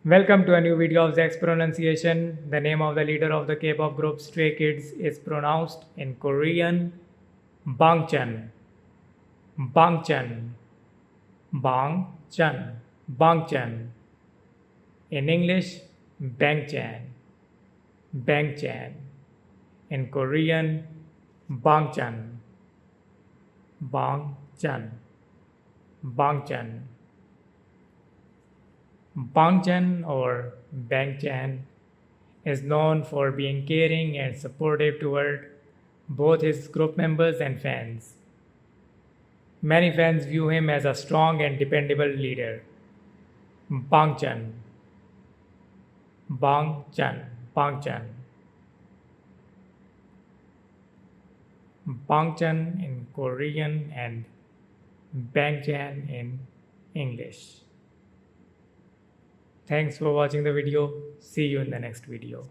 Welcome to a new video of Zack's pronunciation. The name of the leader of the K-pop group Stray Kids is pronounced in Korean BAHNG CHAHN. BAHNG CHAHN. BAHNG CHAHN. BAHNG CHAHN. In English, BAHNG CHAHN. BAHNG CHAHN. In Korean, BAHNG CHAHN. BAHNG CHAHN. BAHNG CHAHN. BAHNG CHAHN or BAHNG CHAHN is known for being caring and supportive toward both his group members and fans. Many fans view him as a strong and dependable leader. BAHNG CHAHN. BAHNG CHAHN. BAHNG CHAHN. BAHNG CHAHN in Korean and BAHNG CHAHN in English. Thanks for watching the video. See you in the next video.